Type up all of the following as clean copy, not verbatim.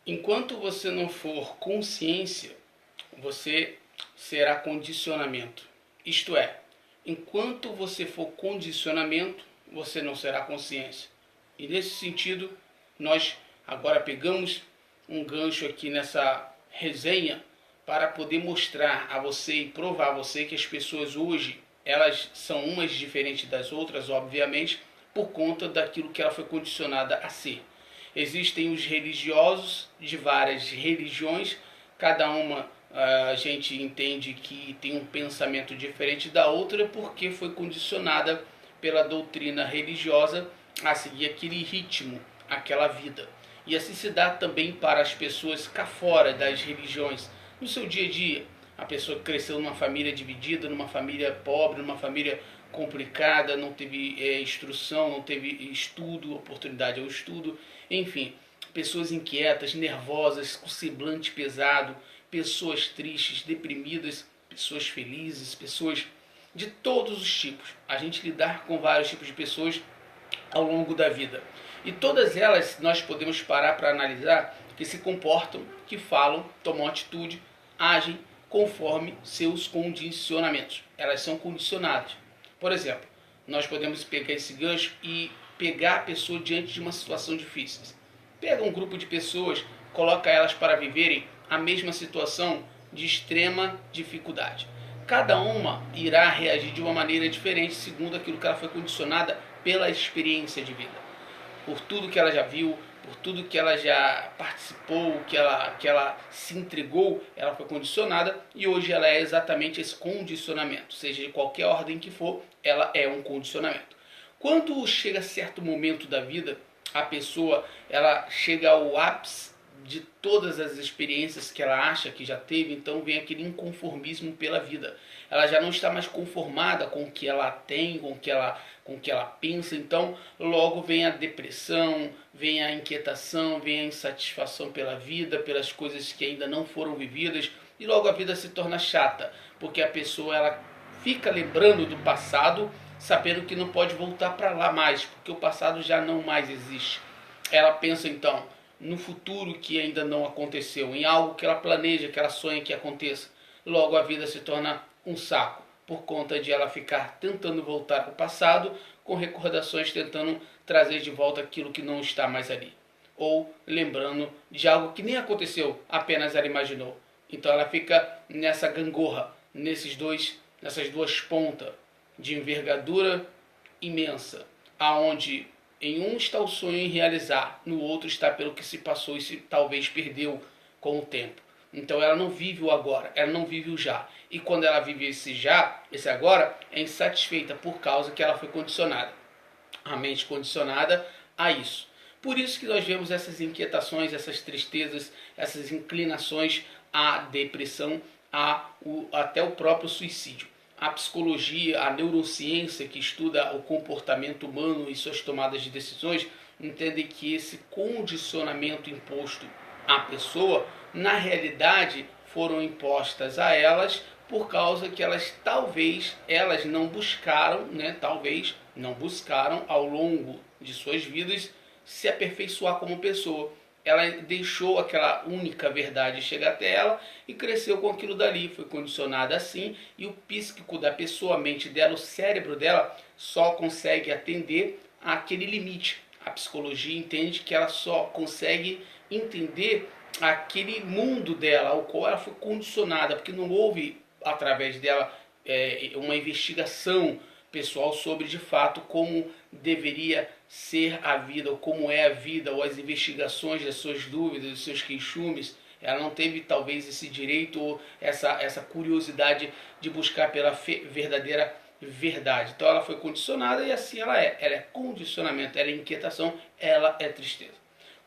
Enquanto você não for consciência, você será condicionamento. Isto é, enquanto você for condicionamento, você não será consciência. E nesse sentido, nós agora pegamos um gancho aqui nessa resenha para poder mostrar a você e provar a você que as pessoas hoje, elas são umas diferentes das outras, obviamente, por conta daquilo que ela foi condicionada a ser. Existem os religiosos de várias religiões, cada uma a gente entende que tem um pensamento diferente da outra porque foi condicionada pela doutrina religiosa a seguir aquele ritmo, aquela vida. E assim se dá também para as pessoas cá fora das religiões, no seu dia a dia. A pessoa que cresceu numa família dividida, numa família pobre, numa família complicada, não teve instrução, não teve estudo, oportunidade ao estudo, enfim, pessoas inquietas, nervosas, com semblante pesado, pessoas tristes, deprimidas, pessoas felizes, pessoas de todos os tipos. A gente lidar com vários tipos de pessoas ao longo da vida. E todas elas nós podemos parar para analisar que se comportam, que falam, tomam atitude, agem conforme seus condicionamentos. Elas são condicionadas. Por exemplo, nós podemos pegar esse gancho e pegar a pessoa diante de uma situação difícil. Pega um grupo de pessoas, coloca elas para viverem a mesma situação de extrema dificuldade. Cada uma irá reagir de uma maneira diferente segundo aquilo que ela foi condicionada pela experiência de vida. Por tudo que ela já viu, por tudo que ela já participou, que ela se entregou, ela foi condicionada e hoje ela é exatamente esse condicionamento. Seja de qualquer ordem que for, ela é um condicionamento. Quando chega certo momento da vida, a pessoa ela chega ao ápice de todas as experiências que ela acha que já teve, então vem aquele inconformismo pela vida. Ela já não está mais conformada com o que ela tem, com o que ela pensa, então logo vem a depressão, vem a inquietação, vem a insatisfação pela vida, pelas coisas que ainda não foram vividas, e logo a vida se torna chata, porque a pessoa ela fica lembrando do passado, sabendo que não pode voltar para lá mais, porque o passado já não mais existe. Ela pensa então no futuro que ainda não aconteceu, em algo que ela planeja, que ela sonha que aconteça. Logo a vida se torna um saco, por conta de ela ficar tentando voltar para o passado, com recordações tentando trazer de volta aquilo que não está mais ali. Ou lembrando de algo que nem aconteceu, apenas ela imaginou. Então ela fica nessa gangorra, nessas duas pontas de envergadura imensa, aonde em um está o sonho em realizar, no outro está pelo que se passou e se talvez perdeu com o tempo. Então ela não vive o agora, ela não vive o já. E quando ela vive esse já, esse agora, é insatisfeita por causa que ela foi condicionada. A mente condicionada a isso. Por isso que nós vemos essas inquietações, essas tristezas, essas inclinações à depressão, até o próprio suicídio. A psicologia, a neurociência que estuda o comportamento humano e suas tomadas de decisões, entende que esse condicionamento imposto à pessoa, na realidade, foram impostas a elas por causa que elas não buscaram, talvez não buscaram ao longo de suas vidas se aperfeiçoar como pessoa. Ela deixou aquela única verdade chegar até ela e cresceu com aquilo dali, foi condicionada assim, e o psíquico da pessoa, a mente dela, o cérebro dela, só consegue atender àquele limite. A psicologia entende que ela só consegue entender aquele mundo dela, ao qual ela foi condicionada, porque não houve, através dela, uma investigação pessoal sobre de fato como deveria ser a vida, ou como é a vida, ou as investigações das suas dúvidas, dos seus queixumes. Ela não teve talvez esse direito ou essa curiosidade de buscar pela verdadeira verdade. Então ela foi condicionada e assim ela é condicionamento, ela é inquietação, ela é tristeza.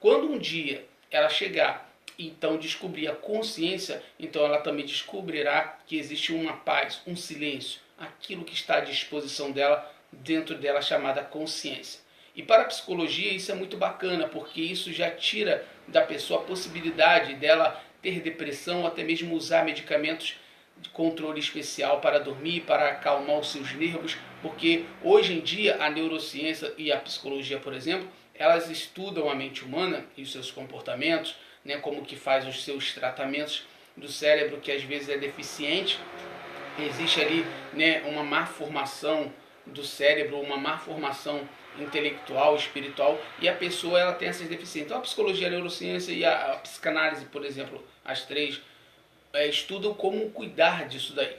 Quando um dia ela chegar então descobrir a consciência, então ela também descobrirá que existe uma paz, um silêncio, aquilo que está à disposição dela, dentro dela, chamada consciência. E para a psicologia isso é muito bacana, porque isso já tira da pessoa a possibilidade dela ter depressão, até mesmo usar medicamentos de controle especial para dormir, para acalmar os seus nervos, porque hoje em dia a neurociência e a psicologia, por exemplo, elas estudam a mente humana e os seus comportamentos, né, como que faz os seus tratamentos do cérebro, que às vezes é deficiente. Existe ali, né, uma má formação do cérebro, uma má formação intelectual, espiritual, e a pessoa ela tem essas deficiências. Então a psicologia, a neurociência e a psicanálise, por exemplo, as três, estudam como cuidar disso daí.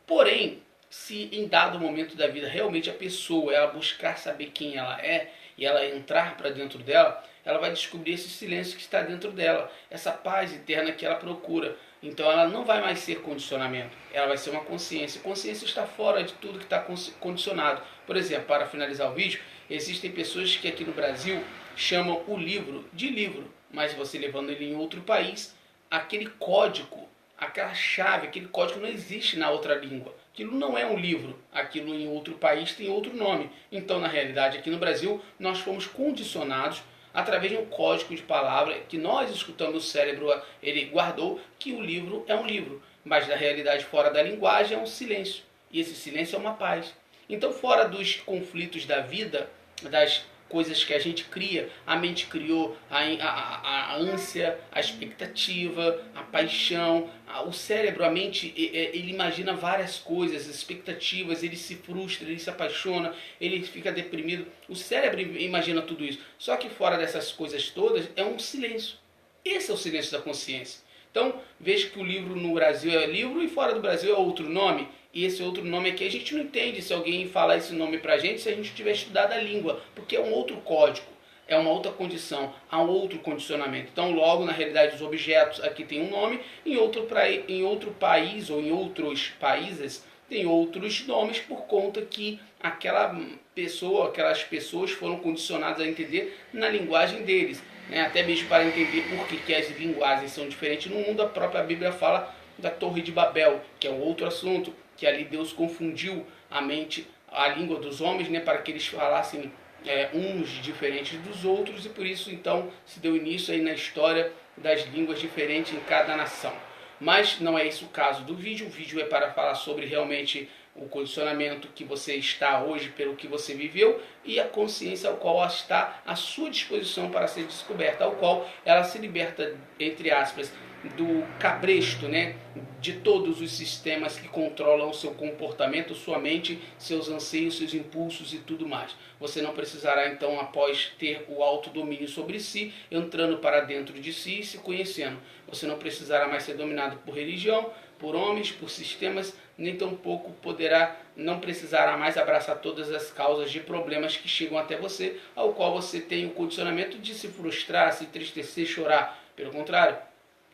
Porém, se em dado momento da vida realmente a pessoa ela buscar saber quem ela é e ela entrar para dentro dela, ela vai descobrir esse silêncio que está dentro dela, essa paz interna que ela procura. Então ela não vai mais ser condicionamento, ela vai ser uma consciência. Consciência está fora de tudo que está condicionado. Por exemplo, para finalizar o vídeo, existem pessoas que aqui no Brasil chamam o livro de livro, mas você levando ele em outro país, aquele código, aquela chave, aquele código não existe na outra língua. Aquilo não é um livro, aquilo em outro país tem outro nome. Então, na realidade, aqui no Brasil, nós fomos condicionados através de um código de palavra que nós escutamos, o cérebro ele guardou que o livro é um livro, mas na realidade fora da linguagem é um silêncio, e esse silêncio é uma paz. Então, fora dos conflitos da vida, das coisas que a gente cria, a mente criou a ânsia, a expectativa, a paixão, o cérebro, a mente, ele imagina várias coisas, expectativas, ele se frustra, ele se apaixona, ele fica deprimido. O cérebro imagina tudo isso. Só que fora dessas coisas todas é um silêncio. Esse é o silêncio da consciência. Então, veja que o livro no Brasil é livro e fora do Brasil é outro nome. E esse outro nome aqui a gente não entende se alguém falar esse nome pra gente se a gente tiver estudado a língua, porque é um outro código, é uma outra condição, há um outro condicionamento. Então, logo, na realidade, os objetos aqui tem um nome, em outro país ou em outros países tem outros nomes por conta que aquela pessoa, aquelas pessoas foram condicionadas a entender na linguagem deles. Né? Até mesmo para entender por que as linguagens são diferentes no mundo, a própria Bíblia fala da Torre de Babel, que é um outro assunto, que ali Deus confundiu a mente, a língua dos homens, né, para que eles falassem uns diferentes dos outros, e por isso então se deu início aí na história das línguas diferentes em cada nação. Mas não é esse o caso do vídeo. O vídeo é para falar sobre realmente o condicionamento que você está hoje pelo que você viveu e a consciência ao qual está à sua disposição para ser descoberta, ao qual ela se liberta, entre aspas, do cabresto, né, de todos os sistemas que controlam o seu comportamento, sua mente, seus anseios, seus impulsos e tudo mais. Você não precisará então, após ter o autodomínio sobre si, entrando para dentro de si e se conhecendo. Você não precisará mais ser dominado por religião, por homens, por sistemas, nem tampouco não precisará mais abraçar todas as causas de problemas que chegam até você, ao qual você tem o condicionamento de se frustrar, se entristecer, chorar. Pelo contrário,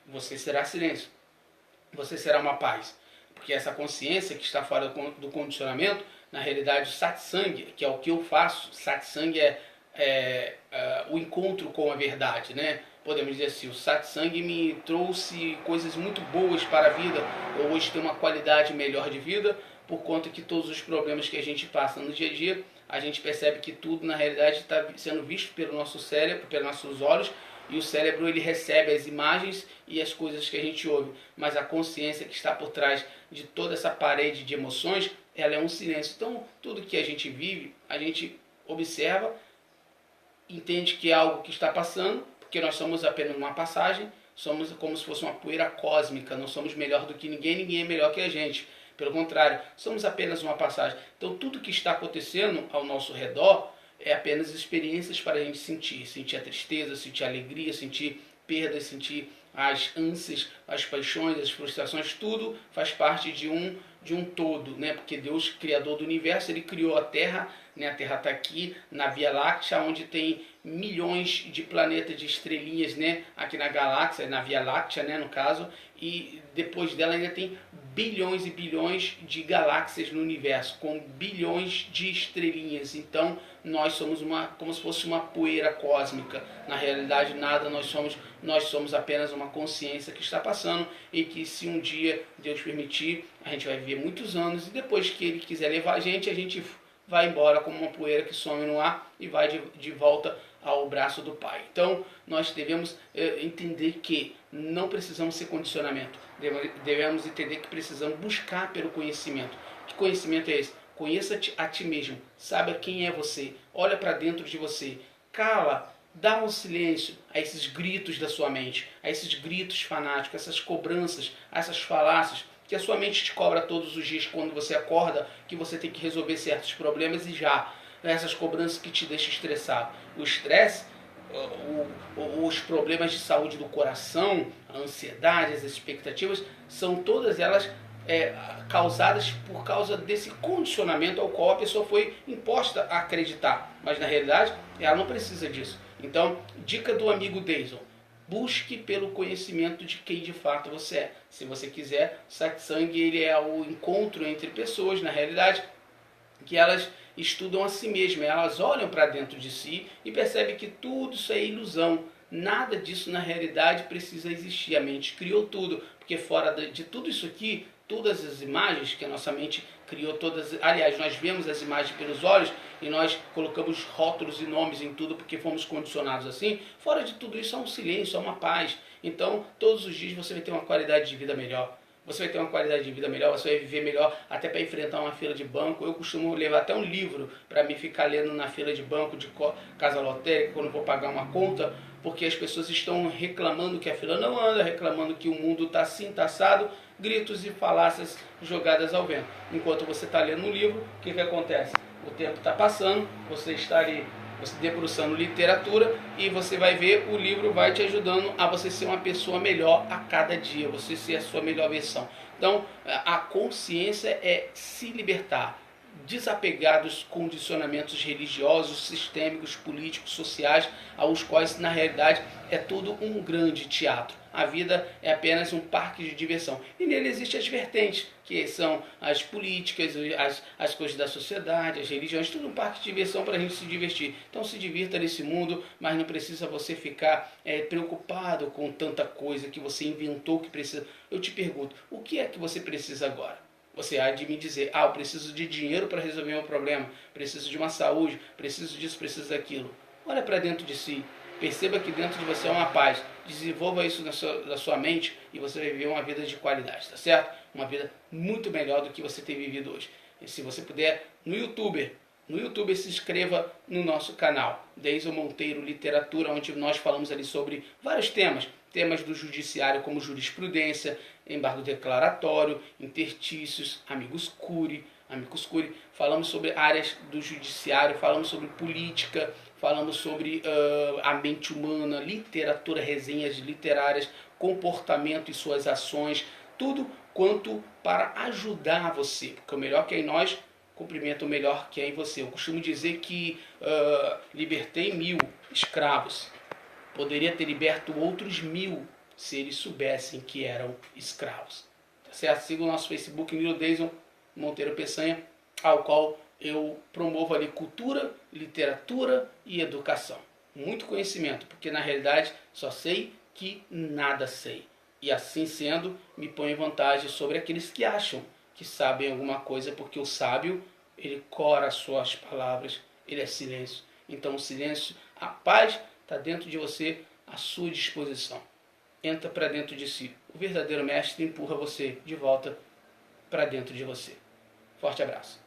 você será silêncio, você será uma paz, porque essa consciência que está fora do condicionamento, na realidade o satsang, que é o que eu faço, satsang é o encontro com a verdade, né? Podemos dizer assim, o satsang me trouxe coisas muito boas para a vida, eu hoje tenho uma qualidade melhor de vida, por conta que todos os problemas que a gente passa no dia a dia, a gente percebe que tudo na realidade está sendo visto pelo nosso cérebro, pelos nossos olhos, e o cérebro ele recebe as imagens e as coisas que a gente ouve, mas a consciência que está por trás de toda essa parede de emoções, ela é um silêncio. Então, tudo que a gente vive, a gente observa, entende que é algo que está passando, porque nós somos apenas uma passagem, somos como se fosse uma poeira cósmica, não somos melhor do que ninguém, ninguém é melhor que a gente. Pelo contrário, somos apenas uma passagem. Então, tudo que está acontecendo ao nosso redor é apenas experiências para a gente sentir a tristeza, sentir a alegria, sentir perdas, sentir as ânsias, as paixões, as frustrações, tudo faz parte de um todo, né? Porque Deus, criador do universo, ele criou a Terra, né? A Terra está aqui na Via Láctea, onde tem milhões de planetas, de estrelinhas, né? Aqui na galáxia, na Via Láctea, né? No caso, e depois dela ainda tem bilhões e bilhões de galáxias no universo, com bilhões de estrelinhas. Então, nós somos como se fosse uma poeira cósmica. Na realidade, nada, nós somos apenas uma consciência que está passando e que, se um dia Deus permitir, a gente vai viver muitos anos e depois que Ele quiser levar a gente vai embora como uma poeira que some no ar e vai de volta ao braço do Pai. Então, nós devemos entender que não precisamos ser condicionamento. Devemos entender que precisamos buscar pelo conhecimento. Que conhecimento é esse? Conheça-te a ti mesmo. Saiba quem é você. Olha para dentro de você. cala, dá um silêncio a esses gritos da sua mente, a esses gritos fanáticos, essas cobranças, a essas falácias que a sua mente te cobra todos os dias quando você acorda, que você tem que resolver certos problemas e já. Essas cobranças que te deixam estressado. O estresse, os problemas de saúde do coração, a ansiedade, as expectativas, são todas elas causadas por causa desse condicionamento ao qual a pessoa foi imposta a acreditar. Mas na realidade, ela não precisa disso. Então, dica do amigo Deison: busque pelo conhecimento de quem de fato você é. Se você quiser, satsang ele é o encontro entre pessoas, na realidade, que elas estudam a si mesmas, elas olham para dentro de si e percebem que tudo isso é ilusão. Nada disso na realidade precisa existir. A mente criou tudo, porque fora de tudo isso aqui, todas as imagens que a nossa mente criou, todas, aliás, nós vemos as imagens pelos olhos e nós colocamos rótulos e nomes em tudo porque fomos condicionados assim. Fora de tudo isso há um silêncio, há uma paz. Então, todos os dias você vai ter uma qualidade de vida melhor. Você vai ter uma qualidade de vida melhor, você vai viver melhor, até para enfrentar uma fila de banco. Eu costumo levar até um livro para me ficar lendo na fila de banco de casa lotérica, quando vou pagar uma conta, porque as pessoas estão reclamando que a fila não anda, reclamando que o mundo está assim, está assado, gritos e falácias jogadas ao vento. Enquanto você está lendo um livro, o que acontece? O tempo está passando, você está ali debruçando literatura e você vai ver, o livro vai te ajudando a você ser uma pessoa melhor a cada dia, você ser a sua melhor versão. Então, a consciência é se libertar, desapegar dos condicionamentos religiosos, sistêmicos, políticos, sociais, aos quais na realidade é tudo um grande teatro. A vida é apenas um parque de diversão. E nele existem as vertentes, que são as políticas, as coisas da sociedade, as religiões, tudo um parque de diversão para a gente se divertir. Então se divirta nesse mundo, mas não precisa você ficar preocupado com tanta coisa que você inventou que precisa. Eu te pergunto, o que é que você precisa agora? Você há de me dizer, eu preciso de dinheiro para resolver meu problema, preciso de uma saúde, preciso disso, preciso daquilo. Olha para dentro de si, perceba que dentro de você é uma paz, desenvolva isso na sua mente e você vai viver uma vida de qualidade, tá certo? Uma vida muito melhor do que você tem vivido hoje. E se você puder, no YouTube se inscreva no nosso canal, Deison Monteiro Literatura, onde nós falamos ali sobre vários temas do judiciário como jurisprudência, embargo declaratório, interstícios, amicus curiae, falamos sobre áreas do judiciário, falamos sobre política, falamos sobre a mente humana, literatura, resenhas literárias, comportamento e suas ações, tudo quanto para ajudar você, porque o melhor que é em nós cumprimenta o melhor que é em você. Eu costumo dizer que libertei 1000 escravos, poderia ter liberto outros 1000 se eles soubessem que eram escravos. Tá certo? Siga o nosso Facebook, Nilo Deison Monteiro Peçanha, ao qual eu promovo ali cultura, literatura e educação. Muito conhecimento, porque na realidade só sei que nada sei. E assim sendo, me ponho em vantagem sobre aqueles que acham que sabem alguma coisa, porque o sábio, ele cora as suas palavras, ele é silêncio. Então o silêncio, a paz está dentro de você, à sua disposição. Entra para dentro de si. O verdadeiro mestre empurra você de volta para dentro de você. Forte abraço.